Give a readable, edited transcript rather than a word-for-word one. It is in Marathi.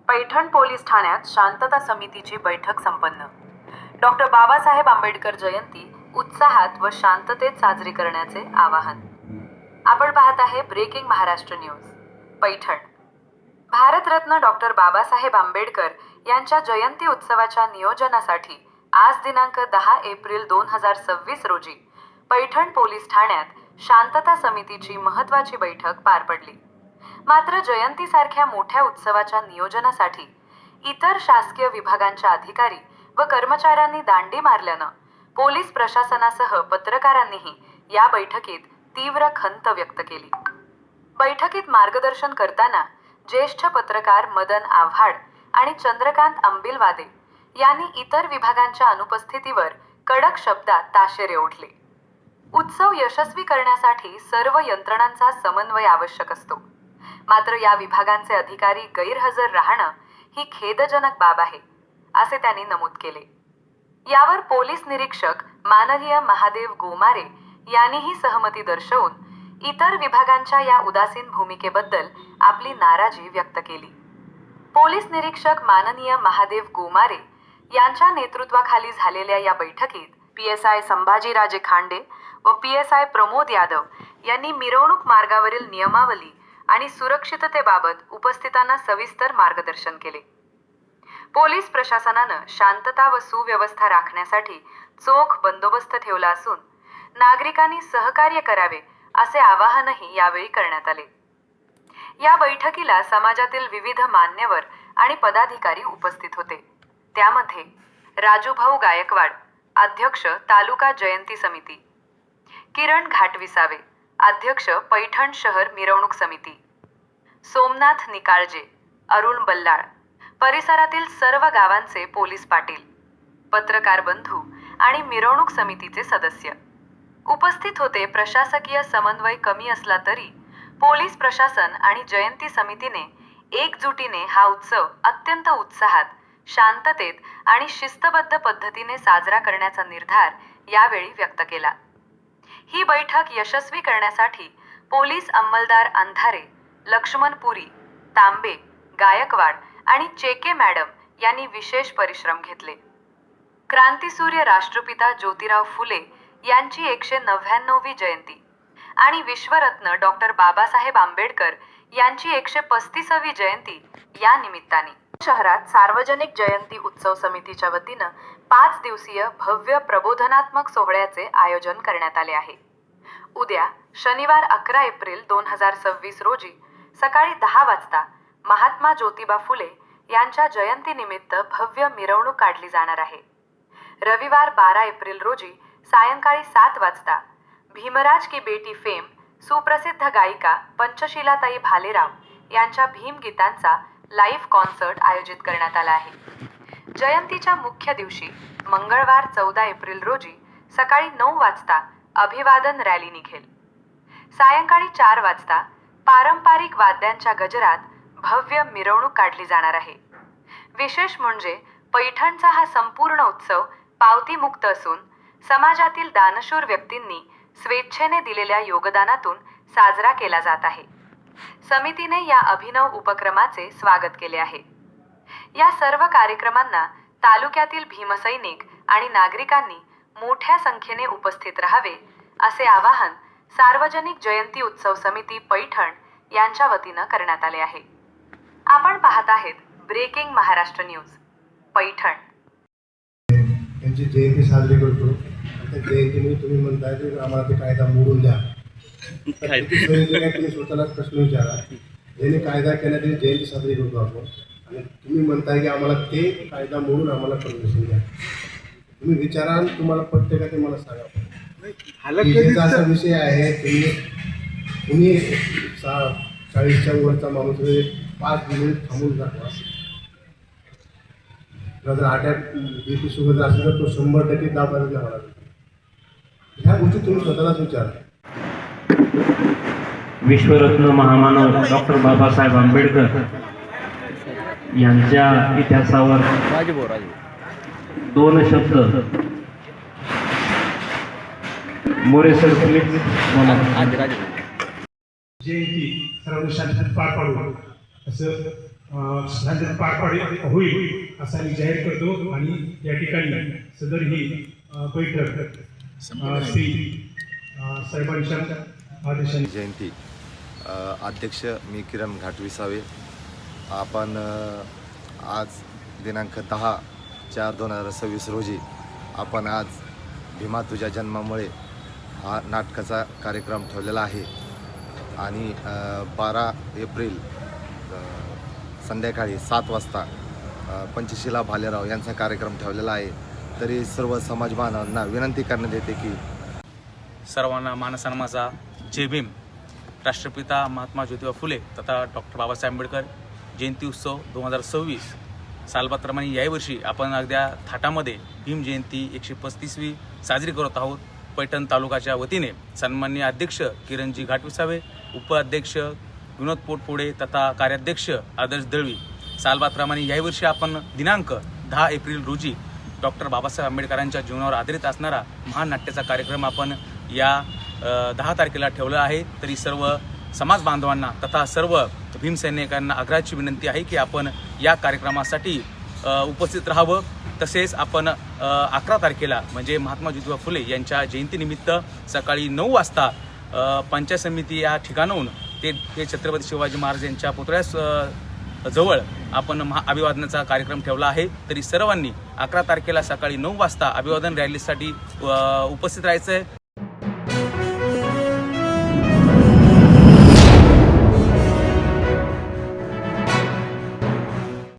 पैठण पोलीस ठाण्यात शांतता समितीची बैठक संपन्न. डॉक्टर बाबासाहेब आंबेडकर जयंती उत्साहात व शांततेत साजरी करण्याचे आवाहन. आपण पाहत आहे breaking Maharashtra news. Paithan. Bharat Ratna doctor Babasaheb Ambedkar यांच्या जयंती उत्सवाच्या नियोजनासाठी आज दिनांक 10 एप्रिल 2026 रोजी पैठण पोलीस ठाण्यात शांतता समितीची महत्त्वाची बैठक पार पडली. मात्र जयंतीसारख्या मोठ्या उत्सवाच्या नियोजनासाठी इतर शासकीय विभागांच्या अधिकारी व कर्मचाऱ्यांनी दांडी मारल्यानं पोलीस प्रशासनासह पत्रकारांनीही या बैठकीत तीव्र खंत व्यक्त केली. बैठकीत मार्गदर्शन करताना ज्येष्ठ पत्रकार मदन आव्हाड आणि चंद्रकांत अंबिलवादे यांनी इतर विभागांच्या अनुपस्थितीवर कडक शब्दात ताशेरे ओढले. उत्सव यशस्वी करण्यासाठी सर्व यंत्रणांचा समन्वय आवश्यक असतो. मात्र या विभागांचे अधिकारी गैरहजर राहणं ही खेदजनक बाब आहे, असे त्यांनी नमूद केले. यावर पोलीस निरीक्षक माननीय महादेव गोमारे यांनीही सहमती दर्शवून इतर विभागांच्या या उदासीन भूमिकेबद्दल आपली नाराजी व्यक्त केली. पोलीस निरीक्षक माननीय महादेव गोमारे यांच्या नेतृत्वाखाली झालेल्या या बैठकीत PSI संभाजीराजे खांडे व PSI प्रमोद यादव यांनी मिरवणूक मार्गावरील नियमावली आणि सुरक्षिततेबाबत उपस्थितांना सविस्तर मार्गदर्शन केले. पोलीस प्रशासनानं शांतता व सुव्यवस्था राखण्यासाठी चोख बंदोबस्त ठेवला असून नागरिकांनी सहकार्य करावे असे आवाहनही यावेळी करण्यात आले. या बैठकीला समाजातील विविध मान्यवर आणि पदाधिकारी उपस्थित होते. त्यामध्ये राजूभाऊ गायकवाड, अध्यक्ष तालुका जयंती समिती, किरण घाटविसावे, अध्यक्ष पैठण शहर मिरवणूक समिती, सोमनाथ निकाळजे, अरुण बल्लाळ, परिसरातील सर्व गावांचे पोलीस पाटील, पत्रकार बंधू आणि मिरवणूक समितीचे सदस्य उपस्थित होते. प्रशासकीय समन्वय कमी असला तरी पोलीस प्रशासन आणि जयंती समितीने एकजुटीने हा उत्सव अत्यंत उत्साहात, शांततेत आणि शिस्तबद्ध पद्धतीने साजरा करण्याचा निर्धार यावेळी व्यक्त केला. ही बैठक यशस्वी करण्यासाठी पोलीस अंमलदार अंधारे, लक्ष्मण पुरी, तांबे, गायकवाड आणि चेके मॅडम यांनी विशेष परिश्रम घेतले. क्रांतिसूर्य राष्ट्रपिता ज्योतिराव फुले यांची 199वी जयंती आणि विश्वरत्न डॉक्टर बाबासाहेब आंबेडकर यांची 135वी जयंती या निमित्ताने शहरात सार्वजनिक जयंती उत्सव समितीच्या वतीनं 5 दिवसीय भव्य प्रबोधनात्मक सोहळ्याचे आयोजन करण्यात आले आहे. उद्या शनिवार 11 एप्रिल 2026 रोजी सकाळी 10 वाजता महात्मा ज्योतिबा फुले यांच्या जयंतीनिमित्त भव्य मिरवणूक काढली जाणार आहे. रविवार 12 एप्रिल रोजी सायंकाळी 7 वाजता भीमराज की बेटी फेम सुप्रसिद्ध गायिका पंचशीलाताई भालेराव यांच्या भीमगीतांचा लाईव्ह कॉन्सर्ट आयोजित करण्यात आला आहे. जयंतीच्या मुख्य दिवशी मंगळवार 14 एप्रिल रोजी सकाळी 9 वाजता अभिवादन रॅली निघेल. सायंकाळी 4 वाजता पारंपरिक वाद्यांच्या गजरात भव्य मिरवणूक काढली जाणार आहे. विशेष म्हणजे पैठणचा हा संपूर्ण उत्सव पावतीमुक्त असून समाजातील दानशूर व्यक्तींनी स्वेच्छेने दिलेल्या योगदानातून साजरा केला जात आहे. समितीने या अभिनव उपक्रमाचे स्वागत केले आहे. या सर्व कार्यक्रमांना तालुक्यातील भीमसैनिक आणि नागरिकांनी मोठ्या संख्येने उपस्थित राहावे असे आवाहन सार्वजनिक जयंती उत्सव समिती पैठण यांच्या वतीनं करण्यात आले आहे. आपण पाहत आहेत ब्रेकिंग महाराष्ट्र न्यूज. पैठण. त्यांची जयंती साजरी करतो. त्या जयंतीमध्ये तुम्ही म्हणताय की आम्हाला ते कायदा मोडून द्या. तुम्ही स्वतःलाच प्रश्न विचारा, ज्याने कायदा केला त्याची जयंती साजरी करतो आपण, आणि तुम्ही म्हणताय की आम्हाला ते कायदा मोडून आम्हाला परमिशन द्या. तुम्ही विचारा, तुम्हाला पटते का ते मला सांगा. असा विषय आहे, तुम्ही 40च्या वरचा माणूस 5 मिनिट थांबून दाखवा. जर 8 BP शुगर असेल तर तो 100% दाबायला न्यावा लागेल. ह्या गोष्टी तुम्ही स्वतःलाच विचारा. विश्वरत्न महामानव डॉक्टर बाबासाहेब आंबेडकर यांच्या इतिहासावर 2 शब्द मोरे सर प्लीज बोला. जयंती सर्वांनी शांततेत पार पाडू असं शांततेत पार होईल असं मी जाहीर करतो. आणि या ठिकाणी सदर ही बैठक श्री साहेबांच्या आदेशाने जयंती अध्यक्ष मी किरण घाटविसावे. आपण आज दिनांक 10/4/2026 रोजी आपण आज भीमा तुझ्या जन्मामुळे हा नाटकाचा कार्यक्रम ठेवलेला आहे. आणि 12 एप्रिल संध्याकाळी 7 वाजता पंचशिला भालेराव यांचा कार्यक्रम ठेवलेला आहे. तरी सर्व समाज बांधवांना विनंती करण्यात येते की सर्वांना मानसन्मानाचा जय भीम. राष्ट्रपिता महात्मा ज्योतिबा फुले तथा डॉक्टर बाबासाहेब आंबेडकर जयंती उत्सव 2026 सालबाप्रमाणे याही वर्षी आपण अगद्या थाटामध्ये भीम जयंती 135वी साजरी करत आहोत. पैठण तालुक्याच्या वतीने सन्माननीय अध्यक्ष किरणजी घाटविसावे, उपाध्यक्ष विनोद पोटपोडे तथा कार्याध्यक्ष आदर्श दळवी सालबाप्रमाणे याही वर्षी आपण दिनांक 10 एप्रिल रोजी डॉक्टर बाबासाहेब आंबेडकरांच्या जीवनावर आधारित असणारा महान नाट्याचा कार्यक्रम आपण या 10 तारखेला ठेवला आहे. तरी सर्व समाज बांधवांना तथा सर्व भीमसैनिकांना आग्रहाची विनंती आहे की आपण या कार्यक्रमासाठी उपस्थित राहावं. तसेच आपण 11 तारखेला म्हणजे महात्मा ज्योतिबा फुले यांच्या जयंतीनिमित्त सकाळी 9 वाजता पंचायत समिती या ठिकाणाहून ते छत्रपती शिवाजी महाराज यांच्या पुतळ्यास जवळ आपण अभिवादनाचा कार्यक्रम ठेवला आहे. तरी सर्वांनी 11 तारखेला सकाळी 9 वाजता अभिवादन रॅलीसाठी उपस्थित राहायचं आहे.